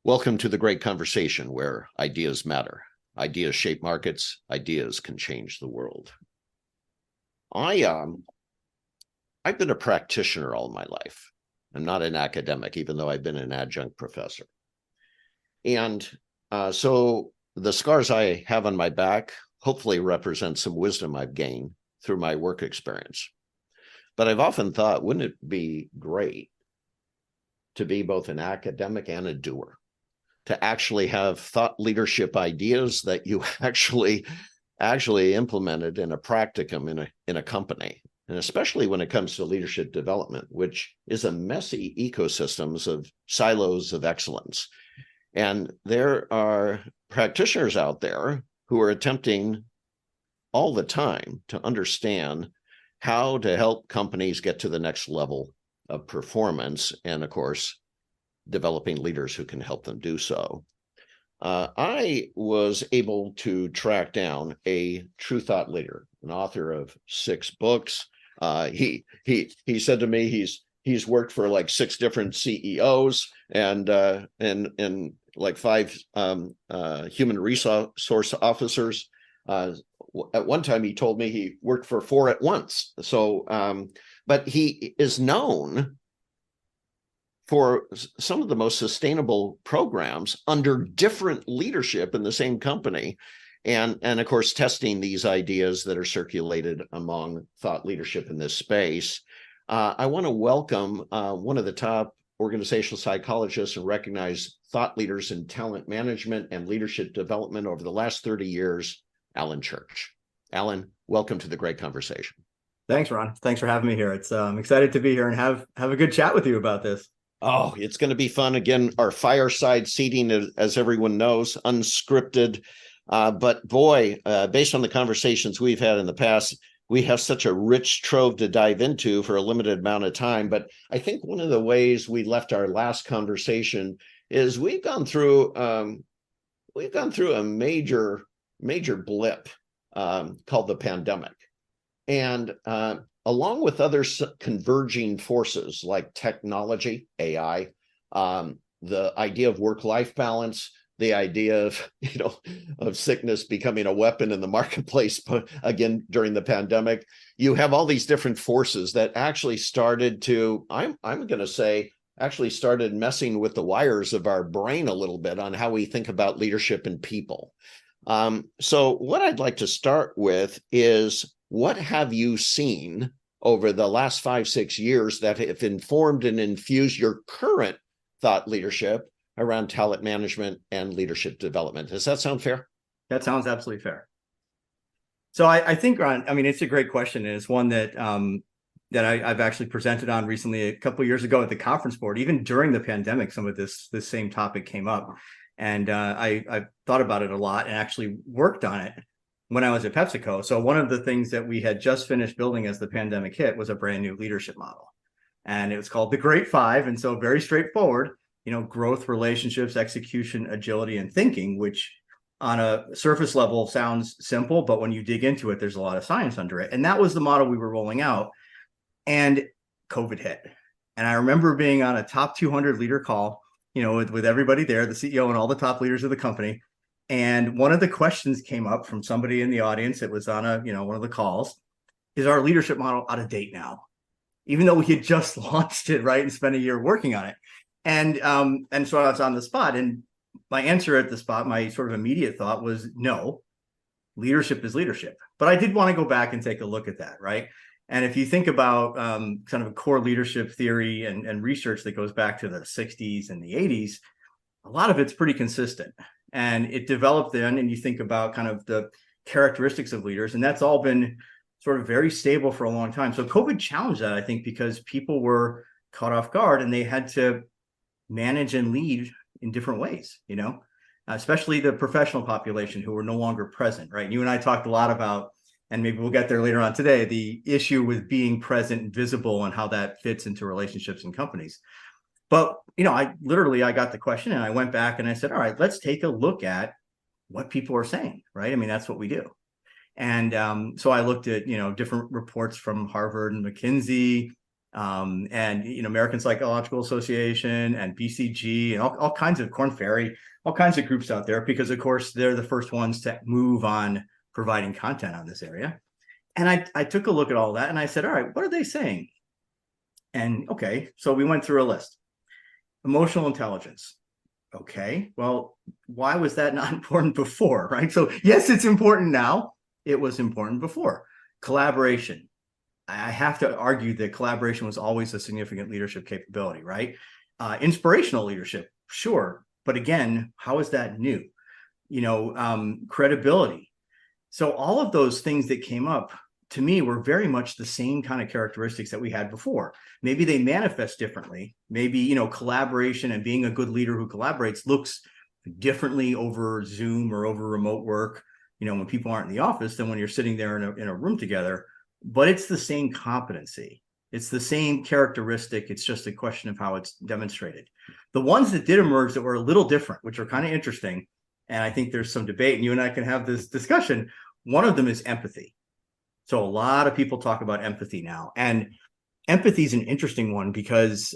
Welcome to the Great Conversation, where ideas matter. Ideas shape markets. Ideas can change the world. I've been a practitioner all my life. I'm not an academic, even though I've been an adjunct professor. And so the scars I have on my back hopefully represent some wisdom I've gained through my work experience. But I've often thought, wouldn't it be great to be both an academic and a doer? To actually have thought leadership ideas that you actually implemented in a practicum in a company, and especially when it comes to leadership development, which is a messy ecosystems of silos of excellence. And there are practitioners out there who are attempting all the time to understand how to help companies get to the next level of performance, and of course, developing leaders who can help them do so. I was able to track down a true thought leader, an author of 6 books. He said to me he's worked for like 6 different CEOs and like 5 human resource officers. At one time, he told me he worked for 4 at once. So, but he is known for some of the most sustainable programs under different leadership in the same company. And of course, testing these ideas that are circulated among thought leadership in this space. I want to welcome one of the top organizational psychologists and recognized thought leaders in talent management and leadership development over the last 30 years, Alan Church. Alan, welcome to the Great Conversation. Thanks, Ron. Thanks for having me here. I'm excited to be here and have a good chat with you about this. Oh, it's going to be fun. Again, our fireside seating, as everyone knows, unscripted. But boy, based on the conversations we've had in the past, we have such a rich trove to dive into for a limited amount of time. But I think one of the ways we left our last conversation is we've gone through a major blip called the pandemic. And along with other converging forces like technology, AI, the idea of work-life balance, the idea of sickness becoming a weapon in the marketplace, again, during the pandemic, you have all these different forces that actually started to, I'm going to say, actually started messing with the wires of our brain a little bit on how we think about leadership and people. So what I'd like to start with is, what have you seen over the last 5-6 years that have informed and infused your current thought leadership around talent management and leadership development? Does that sound fair? That sounds absolutely fair. So I think, Ron, I mean, it's a great question. And it's one that I've actually presented on recently a couple of years ago at the conference board. Even during the pandemic, some of this same topic came up. And I thought about it a lot and actually worked on it when I was at PepsiCo. So one of the things that we had just finished building as the pandemic hit was a brand new leadership model. And it was called the Great5. And so very straightforward, growth, relationships, execution, agility, and thinking, which on a surface level sounds simple, but when you dig into it, there's a lot of science under it. And that was the model we were rolling out. And COVID hit. And I remember being on a top 200 leader call, with everybody there, the CEO and all the top leaders of the company. And one of the questions came up from somebody in the audience. It was on one of the calls. Is our leadership model out of date now? Even though we had just launched it, right, and spent a year working on it. And so I was on the spot. And my answer at the spot, my sort of immediate thought was, no, leadership is leadership. But I did want to go back and take a look at that, right? And if you think about kind of a core leadership theory and research that goes back to the 60s and the 80s, a lot of it's pretty consistent. And it developed then, and you think about kind of the characteristics of leaders, and that's all been sort of very stable for a long time. So COVID challenged that, I think, because people were caught off guard and they had to manage and lead in different ways, especially the professional population who were no longer present, right? You and I talked a lot about, and maybe we'll get there later on today, the issue with being present and visible and how that fits into relationships and companies. But, I got the question and I went back and I said, all right, let's take a look at what people are saying, right? I mean, that's what we do. And so I looked at, different reports from Harvard and McKinsey, and American Psychological Association and BCG and all kinds of Korn Ferry, all kinds of groups out there, because of course they're the first ones to move on providing content on this area. And I took a look at all that and I said, all right, what are they saying? And okay, so we went through a list. Emotional intelligence. Okay, well, why was that not important before, right? So yes, it's important now. It was important before. Collaboration. I have to argue that collaboration was always a significant leadership capability, right? Inspirational leadership, sure. But again, how is that new? Credibility. So all of those things that came up to me were very much the same kind of characteristics that we had before. Maybe they manifest differently. Maybe, collaboration and being a good leader who collaborates looks differently over Zoom or over remote work, when people aren't in the office than when you're sitting there in a room together. But it's the same competency. It's the same characteristic. It's just a question of how it's demonstrated. The ones that did emerge that were a little different, which are kind of interesting, and I think there's some debate, and you and I can have this discussion. One of them is empathy. So a lot of people talk about empathy now, and empathy is an interesting one because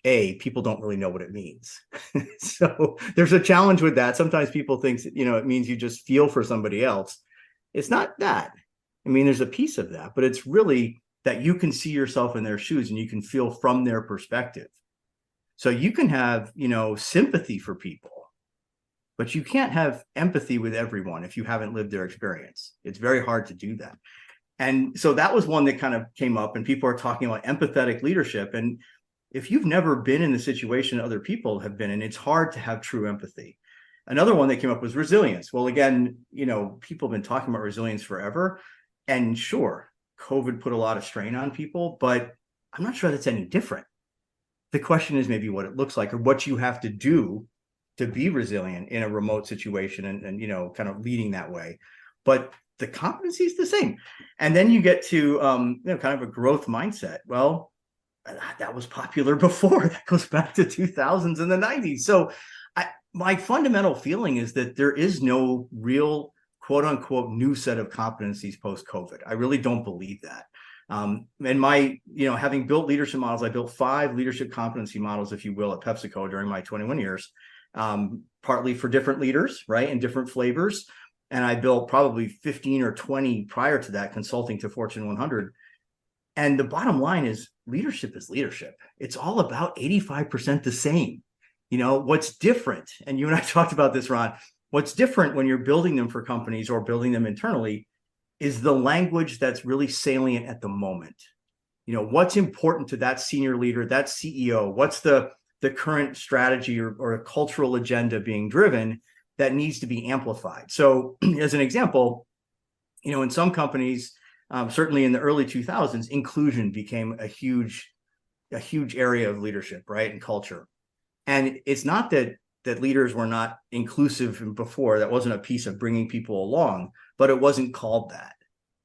people don't really know what it means. So there's a challenge with that. Sometimes people think, it means you just feel for somebody else. It's not that. I mean, there's a piece of that, but it's really that you can see yourself in their shoes and you can feel from their perspective. So you can have, sympathy for people, but you can't have empathy with everyone if you haven't lived their experience. It's very hard to do that. And so that was one that kind of came up, and people are talking about empathetic leadership. And if you've never been in the situation other people have been in, it's hard to have true empathy. Another one that came up was resilience. Well, again, people have been talking about resilience forever. And sure, COVID put a lot of strain on people, but I'm not sure that's any different. The question is maybe what it looks like or what you have to do to be resilient in a remote situation and kind of leading that way. But the competency is the same. And then you get to, kind of a growth mindset. Well, that was popular before. That goes back to 2000s and the 90s. So my fundamental feeling is that there is no real quote unquote new set of competencies post-COVID. I really don't believe that. And having built leadership models, I built 5 leadership competency models, if you will, at PepsiCo during my 21 years, partly for different leaders, right, and different flavors. And I built probably 15 or 20 prior to that, consulting to Fortune 100. And the bottom line is leadership is leadership. It's all about 85% the same. What's different, and you and I talked about this, Ron, what's different when you're building them for companies or building them internally is the language that's really salient at the moment. What's important to that senior leader, that CEO, what's the current strategy or a cultural agenda being driven that needs to be amplified. So as an example, in some companies, certainly in the early 2000s, inclusion became a huge area of leadership, right, and culture. And it's not that leaders were not inclusive before. That wasn't a piece of bringing people along, but it wasn't called that.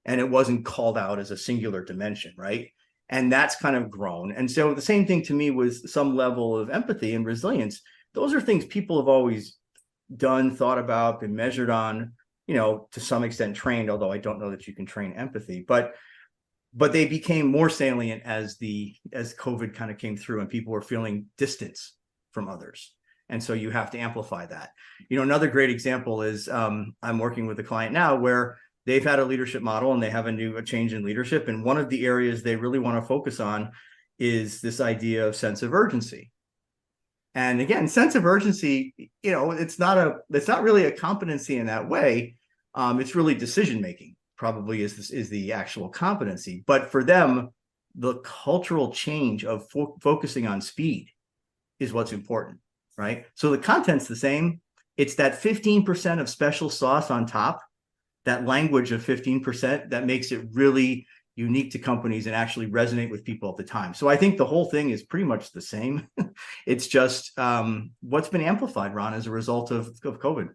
And it wasn't called out as a singular dimension, right? And that's kind of grown. And so the same thing to me was some level of empathy and resilience. Those are things people have always done, thought about, been measured on, to some extent trained, although I don't know that you can train empathy, but they became more salient as COVID kind of came through and people were feeling distance from others. And so you have to amplify that. Another great example is I'm working with a client now where they've had a leadership model and they have a change in leadership. And one of the areas they really want to focus on is this idea of sense of urgency. And again, sense of urgency, it's not really a competency in that way. It's really decision making, probably is the actual competency. But for them, the cultural change of focusing on speed is what's important, right? So the content's the same. It's that 15% of special sauce on top, that language of 15% that makes it really unique to companies and actually resonate with people at the time. So I think the whole thing is pretty much the same. It's just what's been amplified, Ron, as a result of COVID.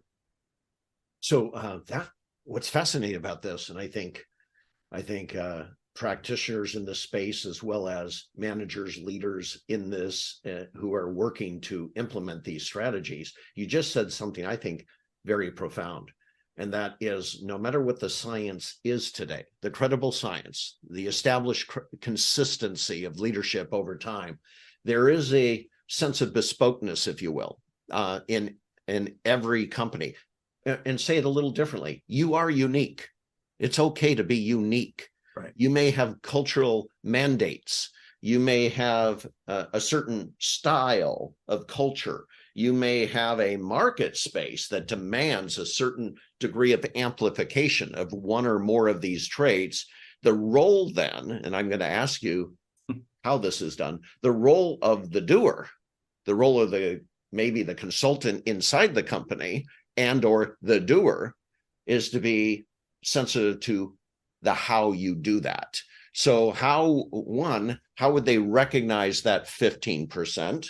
So what's fascinating about this, and I think practitioners in this space, as well as managers, leaders in this who are working to implement these strategies, you just said something I think very profound. And that is, no matter what the science is today, the credible science, the established consistency of leadership over time, there is a sense of bespokeness, if you will, in every company. And say it a little differently, you are unique. It's okay to be unique. Right. You may have cultural mandates. You may have a certain style of culture. You may have a market space that demands a certain degree of amplification of one or more of these traits. The role then, and I'm going to ask you how this is done, the role of the doer, the role of maybe the consultant inside the company and or the doer, is to be sensitive to the how you do that. So how would they recognize that 15%?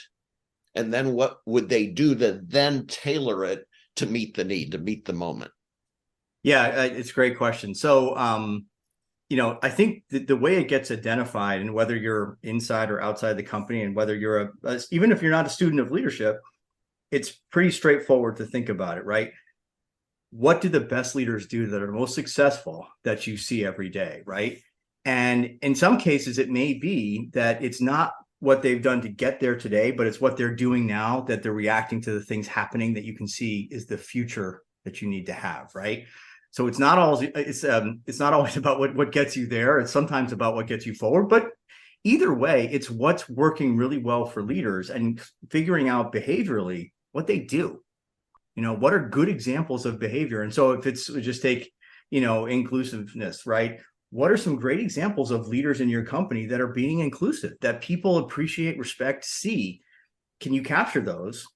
And then what would they do to then tailor it to meet the need, to meet the moment? Yeah, it's a great question. So, I think the way it gets identified, and whether you're inside or outside the company, and whether you're even if you're not a student of leadership, it's pretty straightforward to think about it, right? What do the best leaders do that are most successful that you see every day, right? And in some cases, it may be that it's not what they've done to get there today, but it's what they're doing now, that they're reacting to the things happening that you can see is the future that you need to have, right? So it's not always about what gets you there. It's sometimes about what gets you forward. But either way, it's what's working really well for leaders and figuring out behaviorally what they do. What are good examples of behavior? And so if it's just take, inclusiveness, right? What are some great examples of leaders in your company that are being inclusive, that people appreciate, respect, see? Can you capture those,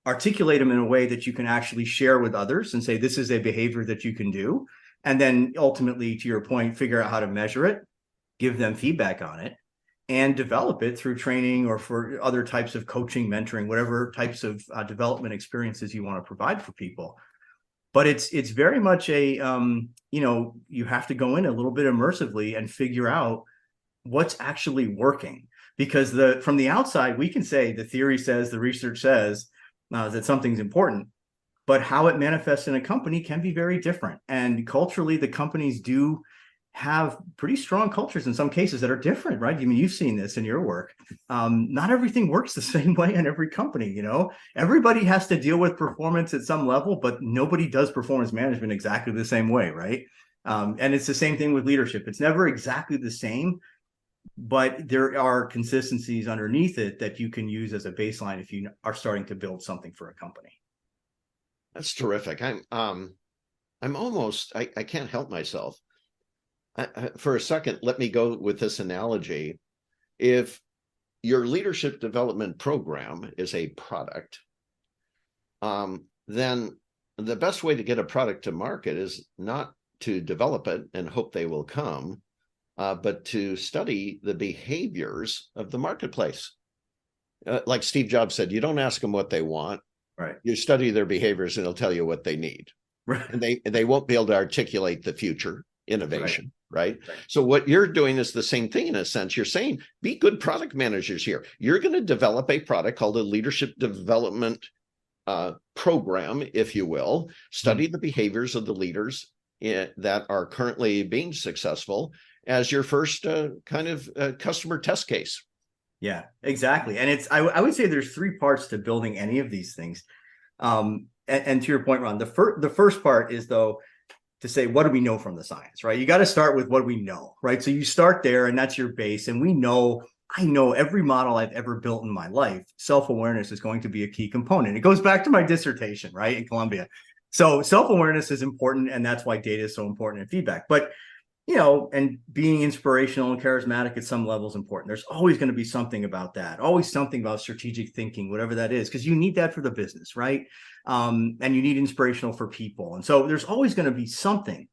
articulate them in a way that you can actually share with others and say, this is a behavior that you can do? And then ultimately, to your point, figure out how to measure it, give them feedback on it, and develop it through training or for other types of coaching, mentoring, whatever types of development experiences you want to provide for people. But it's very much a, you have to go in a little bit immersively and figure out what's actually working. Because from the outside, we can say the theory says, the research says that something's important, but how it manifests in a company can be very different. And culturally, the companies do have pretty strong cultures in some cases that are different, right? I mean, you've seen this in your work. Not everything works the same way in every company. Everybody has to deal with performance at some level, but nobody does performance management exactly the same way, right? And it's the same thing with leadership. It's never exactly the same, but there are consistencies underneath it that you can use as a baseline if you are starting to build something for a company. That's terrific. I'm almost, I can't help myself. For a second, let me go with this analogy. If your leadership development program is a product, then the best way to get a product to market is not to develop it and hope they will come, but to study the behaviors of the marketplace. Like Steve Jobs said, you don't ask them what they want. Right. You study their behaviors and they'll tell you what they need. Right. And they won't be able to articulate the future innovation. Right. So what you're doing is the same thing in a sense. You're saying, be good product managers here. You're going to develop a product called a leadership development program, if you will. Study the behaviors of the leaders that are currently being successful as your first kind of customer test case. Yeah, exactly. And I would say there's three parts to building any of these things. And to your point, Ron, the first part is, though, to say, what do we know from the science, right? You got to start with what we know, right? So you start there and that's your base. And I know every model I've ever built in my life, self-awareness is going to be a key component. It goes back to my dissertation, right, in Columbia. So self-awareness is important, and that's why data is so important in feedback. But, and being inspirational and charismatic at some level is important. There's always going to be something about that, always something about strategic thinking, whatever that is, because you need that for the business, right? And you need inspirational for people. And so there's always going to be something.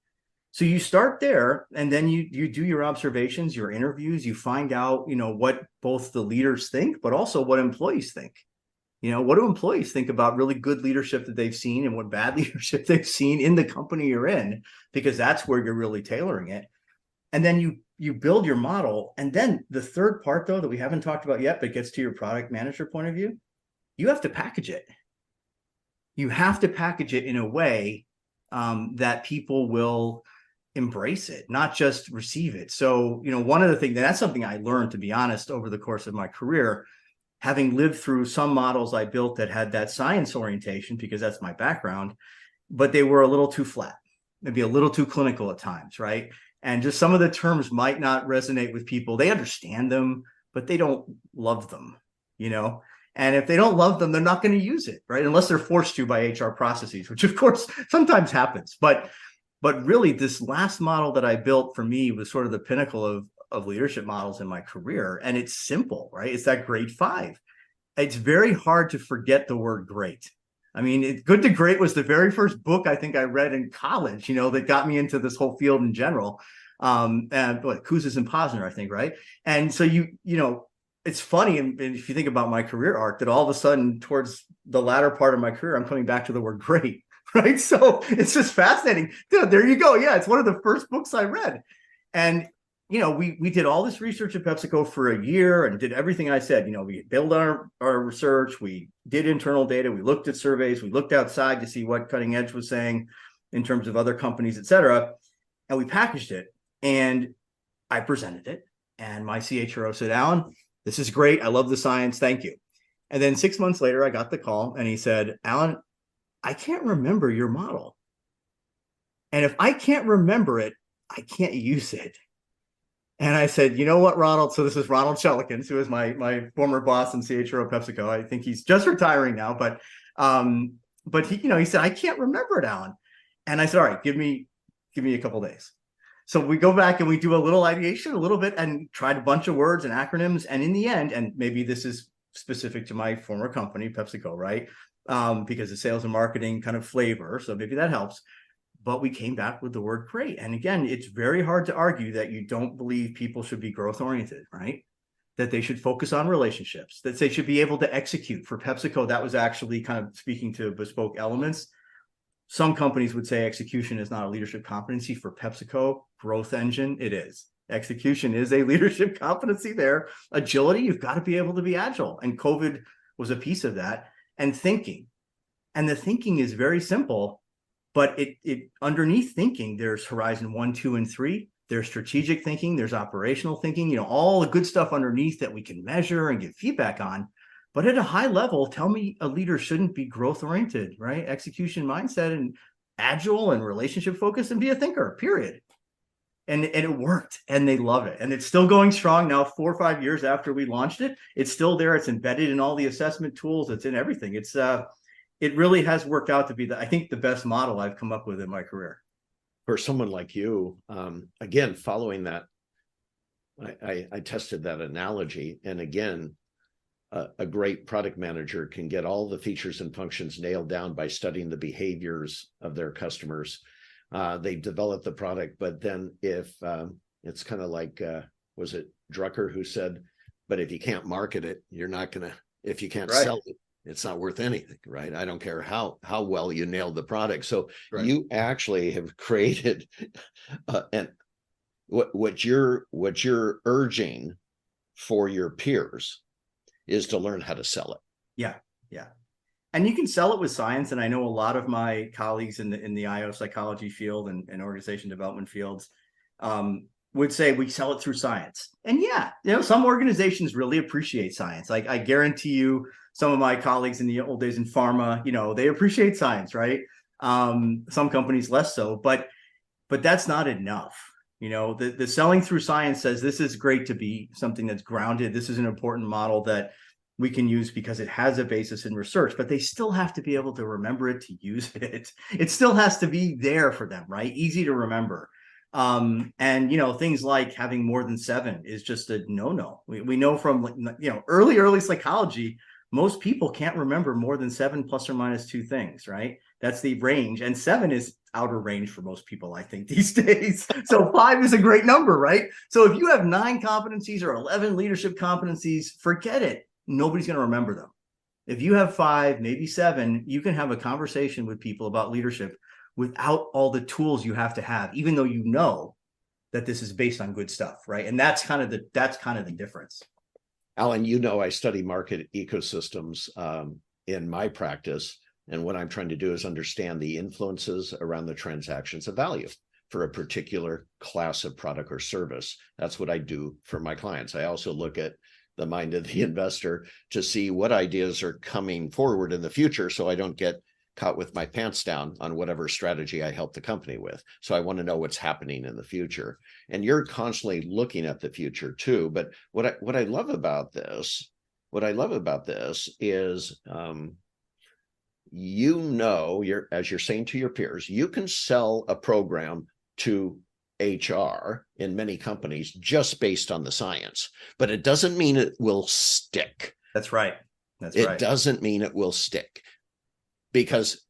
So you start there, and then you do your observations, your interviews, you find out, what both the leaders think, but also what employees think. What do employees think about really good leadership that they've seen and what bad leadership they've seen in the company you're in, because that's where you're really tailoring it. And then you build your model. And then the third part, though, that we haven't talked about yet, but gets to your product manager point of view, you have to package it. You have to package it in a way that people will embrace it, not just receive it. So, one of the things, that's something I learned, to be honest, over the course of my career, having lived through some models I built that had that science orientation, because that's my background, but they were a little too flat, maybe a little too clinical at times, right? And just some of the terms might not resonate with people. They understand them, but they don't love them, And if they don't love them, they're not going to use it, right? Unless they're forced to by HR processes, which of course sometimes happens. But really, this last model that I built for me was sort of the pinnacle of leadership models in my career. And it's simple, right? It's that Great5. It's very hard to forget the word great. I mean, Good to Great was the very first book I think I read in college, that got me into this whole field in general. And Kouzes and Posner, I think, right? And so it's funny, and if you think about my career arc, that all of a sudden towards the latter part of my career, I'm coming back to the word great, right? So it's just fascinating. There you go. Yeah, it's one of the first books I read. And, we did all this research at PepsiCo for a year and did everything I said. We built our research, we did internal data, we looked at surveys, we looked outside to see what Cutting Edge was saying in terms of other companies, et cetera. And we packaged it and I presented it. And my CHRO said, Alan, this is great. I love the science. Thank you. And then 6 months later, I got the call and he said, Alan, I can't remember your model. And if I can't remember it, I can't use it. And I said, you know what, Ronald? So this is Ronald Shellikins, who is my former boss and CHRO of PepsiCo. I think he's just retiring now, but he said, I can't remember it, Alan. And I said, all right, give me a couple of days. So we go back and we do a little ideation, a little bit, and tried a bunch of words and acronyms. And in the end, and maybe this is specific to my former company, PepsiCo, right? Because of sales and marketing kind of flavor. So maybe that helps. But we came back with the word great. And again, it's very hard to argue that you don't believe people should be growth oriented, right? That they should focus on relationships, that they should be able to execute. For PepsiCo, that was actually kind of speaking to bespoke elements. Some companies would say execution is not a leadership competency. For PepsiCo, growth engine, it is. Execution is a leadership competency there. Agility, you've got to be able to be agile. And COVID was a piece of that. And thinking. And the thinking is very simple. But it underneath thinking, there's horizon 1, 2, and 3. There's strategic thinking. There's operational thinking. All the good stuff underneath that we can measure and give feedback on. But at a high level, tell me a leader shouldn't be growth oriented, right? Execution mindset and agile and relationship focused and be a thinker. Period. And it worked, and they love it, and it's still going strong now. 4 or 5 years after we launched it, it's still there. It's embedded in all the assessment tools. It's in everything. It really has worked out to be, I think, the best model I've come up with in my career. For someone like you, again, following that, I tested that analogy. And again, a great product manager can get all the features and functions nailed down by studying the behaviors of their customers. They develop the product, but then if it's kind of like, was it Drucker who said, but if you can't market it, you're not going to, if you can't sell it, it's not worth anything, right? I don't care how well you nailed the product. So you actually have created, and what you're urging for your peers is to learn how to sell it. Yeah, and you can sell it with science. And I know a lot of my colleagues in the IO psychology field and organization development fields would say we sell it through science. And some organizations really appreciate science. Like I guarantee you, some of my colleagues in the old days in pharma, they appreciate science, right? Some companies less so, but that's not enough. The selling through science says this is great to be something that's grounded. This is an important model that we can use because it has a basis in research, but they still have to be able to remember it, to use it. It still has to be there for them, right? Easy to remember. And things like having more than 7 is just a no-no. We know from early psychology, most people can't remember more than 7 plus or minus 2 things, right? That's the range. And 7 is outer range for most people, I think, these days. So 5 is a great number, right? So if you have 9 competencies or 11 leadership competencies, forget it. Nobody's going to remember them. If you have 5, maybe 7, you can have a conversation with people about leadership without all the tools you have to have, even though you know that this is based on good stuff, right? And that's kind of the difference. Alan, I study market ecosystems in my practice. And what I'm trying to do is understand the influences around the transactions of value for a particular class of product or service. That's what I do for my clients. I also look at the mind of the investor to see what ideas are coming forward in the future, so I don't get caught with my pants down on whatever strategy I help the company with. So I want to know what's happening in the future. And you're constantly looking at the future too. But what I love about this is, as you're saying to your peers, you can sell a program to HR in many companies just based on the science, but it doesn't mean it will stick. That's right. It doesn't mean it will stick, because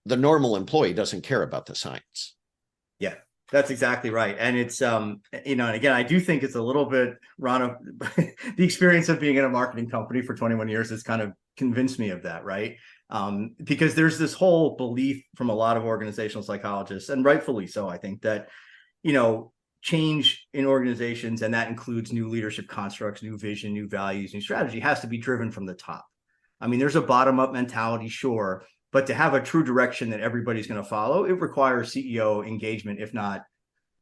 the normal employee doesn't care about the science. Yeah, that's exactly right. And it's, and again, I do think it's a little bit, Ron, the experience of being in a marketing company for 21 years has kind of convinced me of that, right? Because there's this whole belief from a lot of organizational psychologists, and rightfully so, I think, that, change in organizations, and that includes new leadership constructs, new vision, new values, new strategy, has to be driven from the top. I mean, there's a bottom-up mentality, sure, but to have a true direction that everybody's going to follow, it requires CEO engagement, if not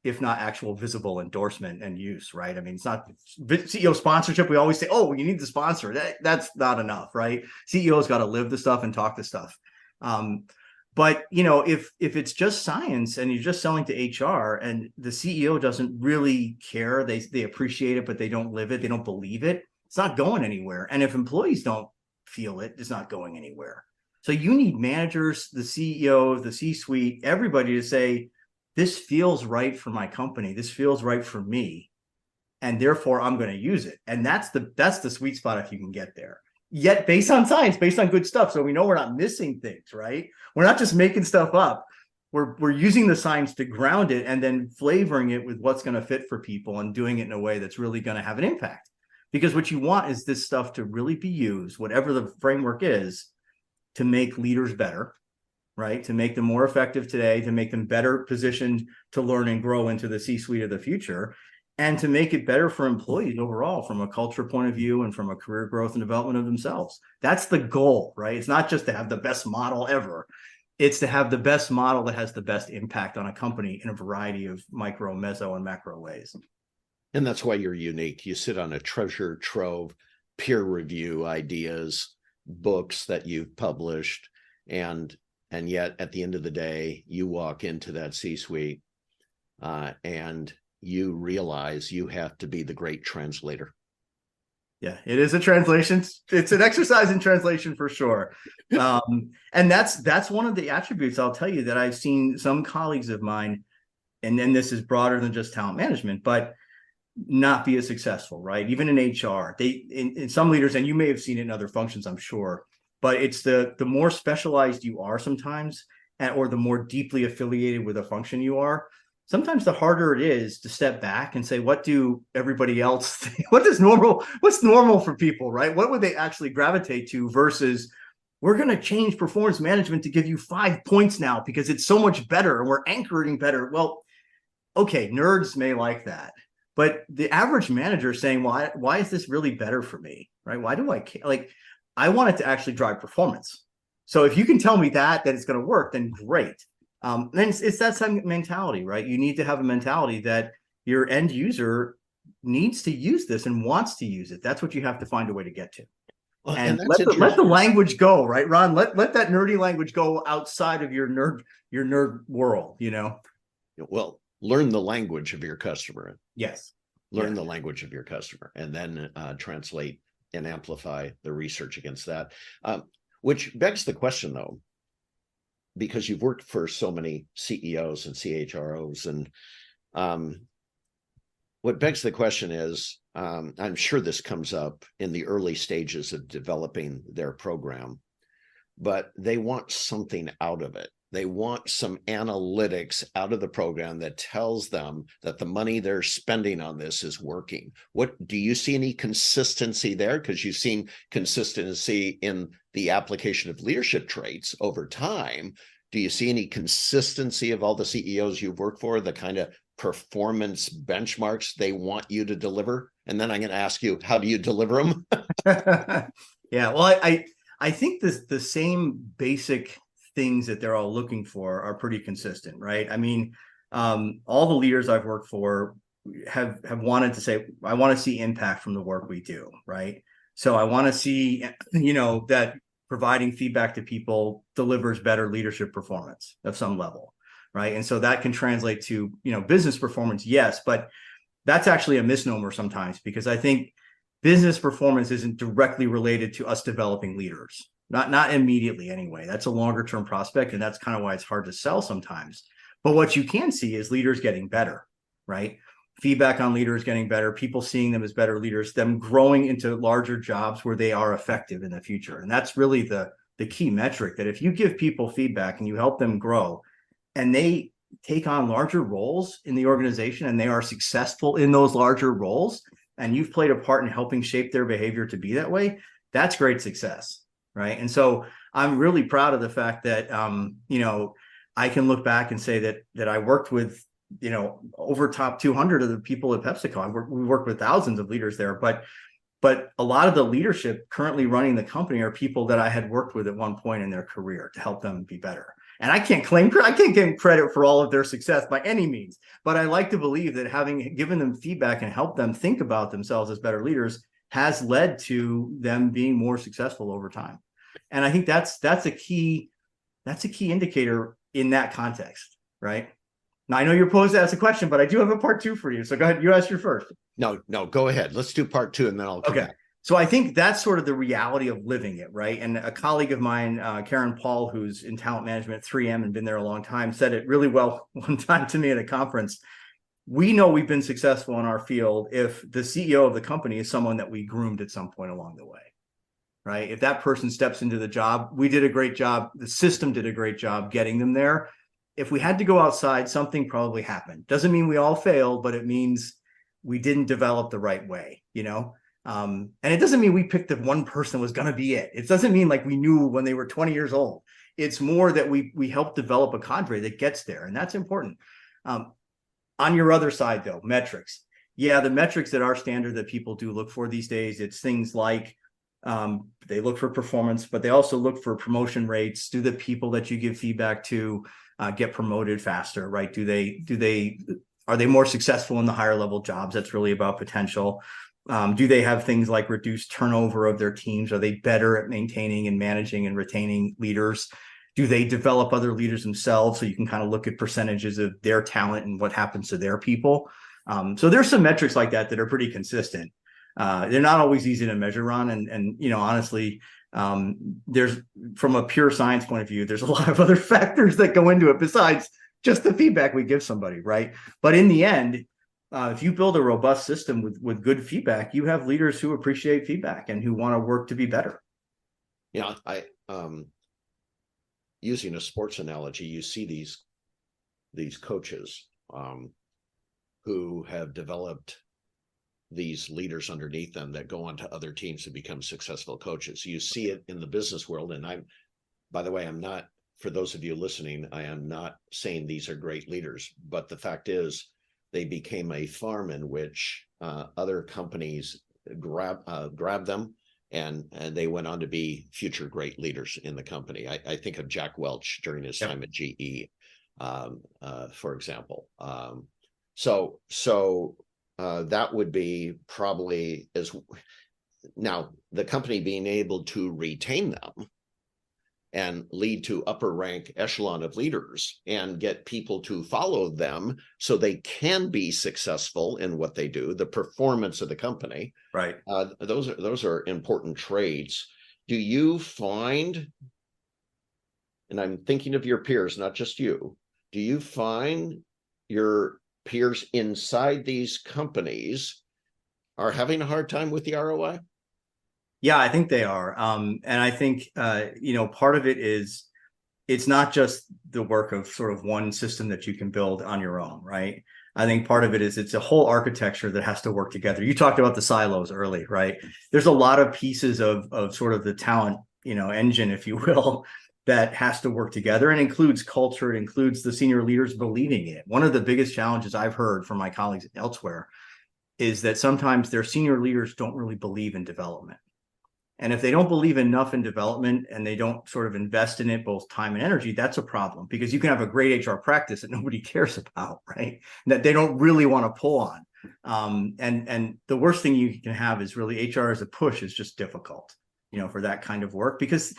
actual visible endorsement and use, right? I mean, it's not CEO sponsorship. We always say, oh, you need the sponsor. That's not enough, right? CEO's got to live the stuff and talk the stuff. But if it's just science and you're just selling to HR and the CEO doesn't really care, they appreciate it, but they don't live it, they don't believe it, it's not going anywhere. And if employees don't feel it, it's not going anywhere. So you need managers, the CEO, the C-suite, everybody to say, this feels right for my company. This feels right for me. And therefore I'm going to use it. And that's the sweet spot if you can get there. Yet based on science, based on good stuff. So we know we're not missing things, right? We're not just making stuff up. We're using the science to ground it and then flavoring it with what's going to fit for people and doing it in a way that's really going to have an impact. Because what you want is this stuff to really be used, whatever the framework is, to make leaders better, right? To make them more effective today, to make them better positioned to learn and grow into the C-suite of the future, and to make it better for employees overall from a culture point of view and from a career growth and development of themselves. That's the goal, right? It's not just to have the best model ever. It's to have the best model that has the best impact on a company in a variety of micro, meso, and macro ways. And that's why you're unique. You sit on a treasure trove, peer review ideas, books that you've published, and yet at the end of the day, you walk into that C-suite and you realize you have to be the great translator. Yeah, it is a translation. It's an exercise in translation for sure. And that's one of the attributes, I'll tell you, that I've seen some colleagues of mine, and then this is broader than just talent management, but not be as successful, right? Even in HR, in some leaders, and you may have seen it in other functions, I'm sure, but it's the more specialized you are sometimes, or the more deeply affiliated with a function you are, sometimes the harder it is to step back and say, what do everybody else think? What's normal for people, right? What would they actually gravitate to versus, we're going to change performance management to give you 5 points now because it's so much better and we're anchoring better. Well, okay, nerds may like that, but the average manager is saying, why is this really better for me, right? Why do I care? Like, I want it to actually drive performance. So if you can tell me that it's going to work, then great. Then it's that same mentality, right? You need to have a mentality that your end user needs to use this and wants to use it. That's what you have to find a way to get to. Well, and let the language go, right, Ron? Let that nerdy language go outside of your nerd world, Well, learn the language of your customer. Yes. Learn the language of your customer, and then translate and amplify the research against that. Which begs the question, though, because you've worked for so many CEOs and CHROs, and what begs the question is, I'm sure this comes up in the early stages of developing their program, but they want something out of it. They want some analytics out of the program that tells them that the money they're spending on this is working. What do you see any consistency there? Because you've seen consistency in the application of leadership traits over time. Do you see any consistency of all the CEOs you've worked for, the kind of performance benchmarks they want you to deliver? And then I'm going to ask you, how do you deliver them? Yeah, well, I think the same basic things that they're all looking for are pretty consistent, right? I mean, all the leaders I've worked for have wanted to say, I want to see impact from the work we do, right? So I want to see, that providing feedback to people delivers better leadership performance of some level, right? And so that can translate to, business performance, yes, but that's actually a misnomer sometimes, because I think business performance isn't directly related to us developing leaders. Not immediately anyway. That's a longer term prospect, and that's kind of why it's hard to sell sometimes. But what you can see is leaders getting better, right? Feedback on leaders getting better, people seeing them as better leaders, them growing into larger jobs where they are effective in the future. And that's really the key metric, that if you give people feedback and you help them grow and they take on larger roles in the organization and they are successful in those larger roles, and you've played a part in helping shape their behavior to be that way, that's great success, right? And so I'm really proud of the fact that, I can look back and say that I worked with, over top 200 of the people at PepsiCo. We work with thousands of leaders there, but a lot of the leadership currently running the company are people that I had worked with at one point in their career to help them be better. And I can't give credit for all of their success by any means, but I like to believe that having given them feedback and helped them think about themselves as better leaders has led to them being more successful over time. And I think that's a key indicator in that context, right? Now, I know you're supposed to ask a question, but I do have a part two for you. So go ahead. You ask your first. No, go ahead. Let's do part two, and then I'll come back. So I think that's sort of the reality of living it, right? And a colleague of mine, Karen Paul, who's in talent management at 3M and been there a long time, said it really well one time to me at a conference. We know we've been successful in our field if the CEO of the company is someone that we groomed at some point along the way, right? If that person steps into the job, we did a great job. The system did a great job getting them there. If we had to go outside, something probably happened. Doesn't mean we all failed, but it means we didn't develop the right way, and it doesn't mean we picked the one person was going to be it. It doesn't mean like we knew when they were 20 years old. It's more that we helped develop a cadre that gets there, and that's important. On your other side, though, metrics. Yeah, the metrics that are standard that people do look for these days, it's things like they look for performance, but they also look for promotion rates. Do the people that you give feedback to get promoted faster, right? Are they more successful in the higher level jobs? That's really about potential. Do they have things like reduced turnover of their teams? Are they better at maintaining and managing and retaining leaders? Do they develop other leaders themselves? So you can kind of look at percentages of their talent and what happens to their people. So there's some metrics like that are pretty consistent. They're not always easy to measure on. And honestly, there's, from a pure science point of view, there's a lot of other factors that go into it besides just the feedback we give somebody, right? But in the end, if you build a robust system with good feedback, you have leaders who appreciate feedback and who want to work to be better. Yeah, I using a sports analogy, you see these coaches who have developed these leaders underneath them that go on to other teams to become successful coaches. You see it in the business world. And by the way, I'm not, for those of you listening, I am not saying these are great leaders, but the fact is they became a farm in which other companies grabbed them, and they went on to be future great leaders in the company. I think of Jack Welch during his time at GE, for example. So that would be probably now the company being able to retain them and lead to upper rank echelon of leaders and get people to follow them so they can be successful in what they do, the performance of the company. Right. Those are important traits. Do you find, and I'm thinking of your peers, not just you, do you find your peers inside these companies are having a hard time with the ROI? Yeah, I think they are. And I think, part of it is it's not just the work of sort of one system that you can build on your own, right? I think part of it is it's a whole architecture that has to work together. You talked about the silos early, right? There's a lot of pieces of sort of the talent, engine, if you will, that has to work together, and includes culture. It includes the senior leaders believing in it. One of the biggest challenges I've heard from my colleagues elsewhere is that sometimes their senior leaders don't really believe in development. And if they don't believe enough in development and they don't sort of invest in it, both time and energy, that's a problem, because you can have a great HR practice that nobody cares about, right? That they don't really want to pull on. And the worst thing you can have is really HR as a push is just difficult, for that kind of work, because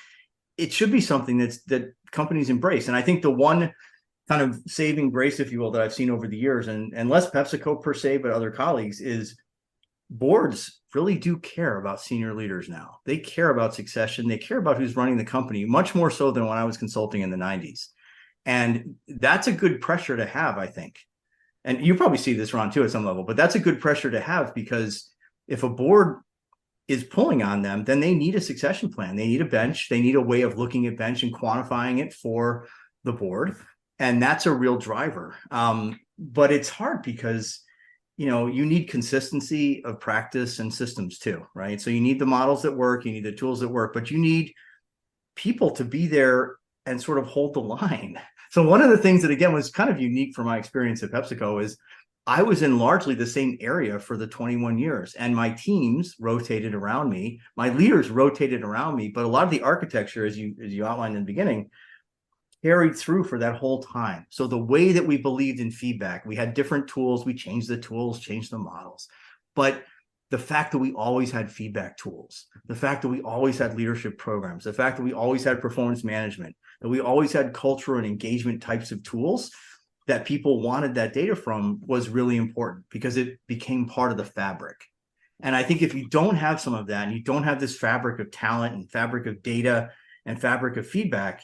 it should be something that companies embrace. And I think the one kind of saving grace, if you will, that I've seen over the years, and less PepsiCo per se, but other colleagues, is boards really do care about senior leaders now. They care about succession. They care about who's running the company, much more so than when I was consulting in the 90s. And that's a good pressure to have, I think. And you probably see this, Ron, too, at some level, but that's a good pressure to have, because if a board is pulling on them, then they need a succession plan. They need a bench. They need a way of looking at bench and quantifying it for the board. And that's a real driver. But it's hard because, you need consistency of practice and systems too, right? So you need the models that work, you need the tools that work, but you need people to be there and sort of hold the line. So one of the things that, again, was kind of unique from my experience at PepsiCo is I was in largely the same area for the 21 years, and my teams rotated around me. My leaders rotated around me, but a lot of the architecture, as you outlined in the beginning, carried through for that whole time. So the way that we believed in feedback, we had different tools, we changed the tools, changed the models. But the fact that we always had feedback tools, the fact that we always had leadership programs, the fact that we always had performance management, that we always had culture and engagement types of tools that people wanted that data from, was really important, because it became part of the fabric. And I think if you don't have some of that, and you don't have this fabric of talent and fabric of data and fabric of feedback,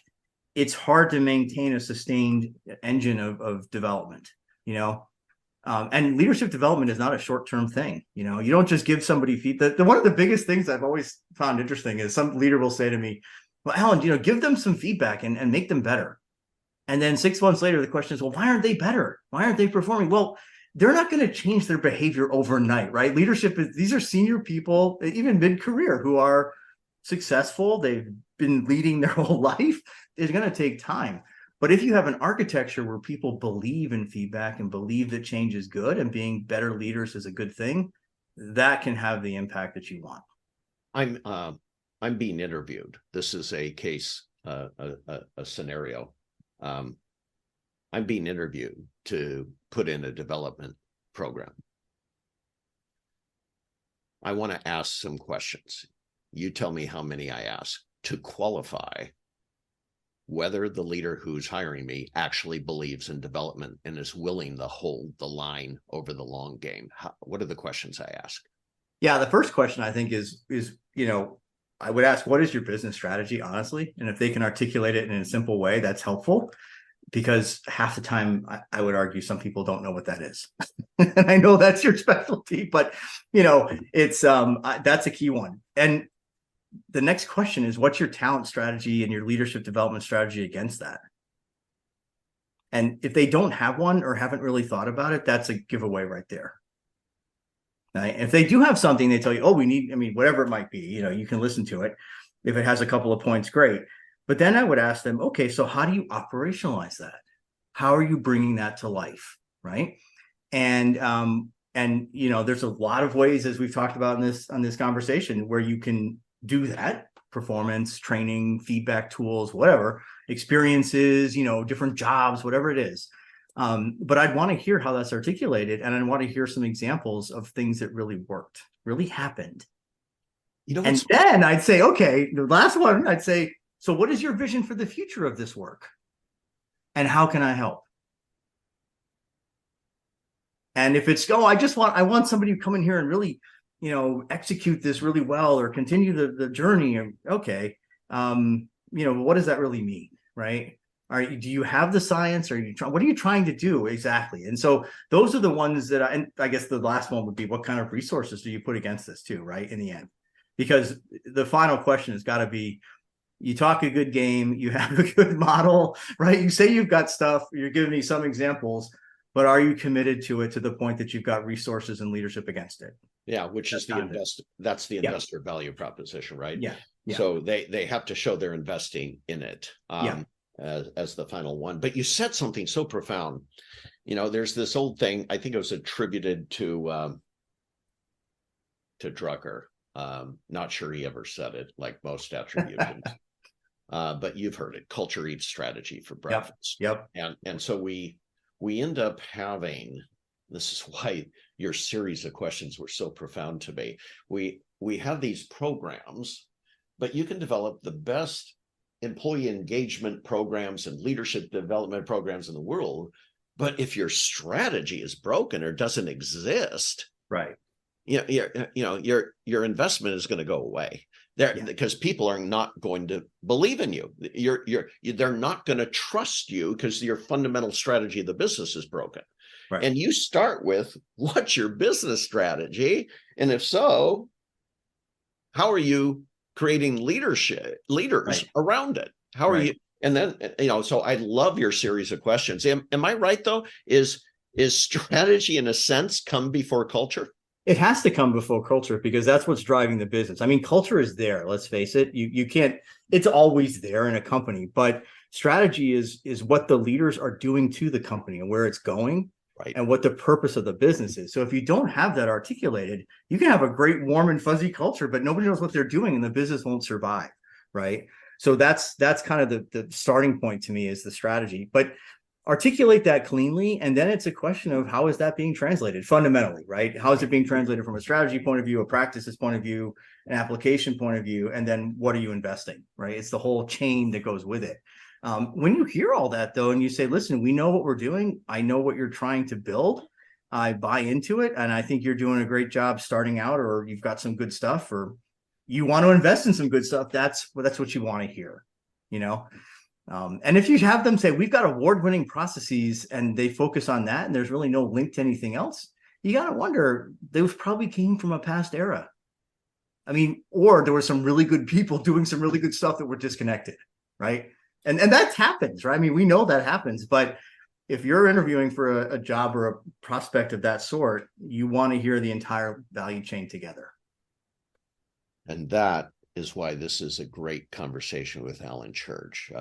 it's hard to maintain a sustained engine of development, and leadership development is not a short-term thing. You don't just give somebody feedback. One of the biggest things I've always found interesting is some leader will say to me, well, Alan, give them some feedback and make them better. And then 6 months later, the question is, well, why aren't they better? Why aren't they performing? Well, they're not going to change their behavior overnight, right? These are senior people, even mid-career, who are successful. They've been leading their whole life. It's going to take time. But if you have an architecture where people believe in feedback and believe that change is good and being better leaders is a good thing, that can have the impact that you want. I'm being interviewed. This is a case, a scenario. I'm being interviewed to put in a development program. I want to ask some questions. You tell me how many I ask to qualify whether the leader who's hiring me actually believes in development and is willing to hold the line over the long game. What are the questions I ask? Yeah, the first question I think is I would ask, what is your business strategy, honestly? And if they can articulate it in a simple way, that's helpful, because half the time I would argue some people don't know what that is. And I know that's your specialty, but it's that's a key one. And the next question is, what's your talent strategy and your leadership development strategy against that? And if they don't have one or haven't really thought about it, that's a giveaway right there. Right? If they do have something, they tell you, oh, we need, whatever it might be, you can listen to it. If it has a couple of points, great. But then I would ask them, okay, so how do you operationalize that? How are you bringing that to life? Right. And there's a lot of ways, as we've talked about on this conversation, where you can do that: performance, training, feedback tools, whatever, experiences, different jobs, whatever it is. But I'd want to hear how that's articulated, and I'd want to hear some examples of things that really worked, really happened. And then I'd say, okay, the last one, I'd say, so what is your vision for the future of this work? And how can I help? And if it's, I want somebody to come in here and really, execute this really well, or continue the journey. Okay. What does that really mean? Right. Do you have the science? What are you trying to do exactly? And so those are the ones that and I guess the last one would be, what kind of resources do you put against this too, right? In the end, because the final question has got to be, you talk a good game, you have a good model, right? You say you've got stuff, you're giving me some examples, but are you committed to it to the point that you've got resources and leadership against it? Yeah, which is that's the investor value proposition, right? Yeah. So they have to show they're investing in it. As the final one. But you said something so profound. There's this old thing, I think it was attributed to Drucker, Not sure he ever said it, like most attributions. But you've heard it. Culture eats strategy for breakfast. Yep. And so we end up having, this is why your series of questions were so profound to me. We have these programs, but you can develop the best employee engagement programs and leadership development programs in the world. But if your strategy is broken or doesn't exist, Right. Your investment is going to go away there, because people are not going to believe in you. They're not going to trust you because your fundamental strategy of the business is broken. Right. And you start with, what's your business strategy? And if so, how are you creating leaders around it? How are you? And then, so I love your series of questions. Am I right though? Is strategy in a sense come before culture? It has to come before culture because that's what's driving the business. I mean, culture is there, let's face it. You can't, it's always there in a company, but strategy is what the leaders are doing to the company and where it's going. Right. And what the purpose of the business is. So if you don't have that articulated, you can have a great warm and fuzzy culture, but nobody knows what they're doing and the business won't survive. Right. So that's kind of the starting point to me is the strategy. But articulate that cleanly, and then it's a question of how is that being translated fundamentally, right? How is it being translated from a strategy point of view, a practices point of view, an application point of view, and then what are you investing, right? It's the whole chain that goes with it. When you hear all that though, and you say, listen, we know what we're doing, I know what you're trying to build, I buy into it, and I think you're doing a great job starting out, or you've got some good stuff, or you want to invest in some good stuff, that's what you want to hear, and if you have them say, we've got award-winning processes and they focus on that and there's really no link to anything else, you got to wonder, those probably came from a past era. I mean, or there were some really good people doing some really good stuff that were disconnected, right? And that happens, right? I mean, we know that happens, but if you're interviewing for a job or a prospect of that sort, you want to hear the entire value chain together. And that is why this is a great conversation with Alan Church.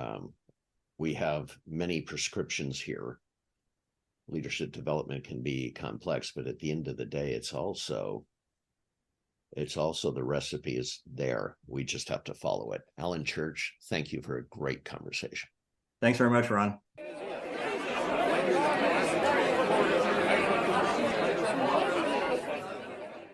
We have many prescriptions here. Leadership development can be complex, but at the end of the day, it's also the recipe is there. We just have to follow it. Alan Church, thank you for a great conversation. Thanks very much, Ron.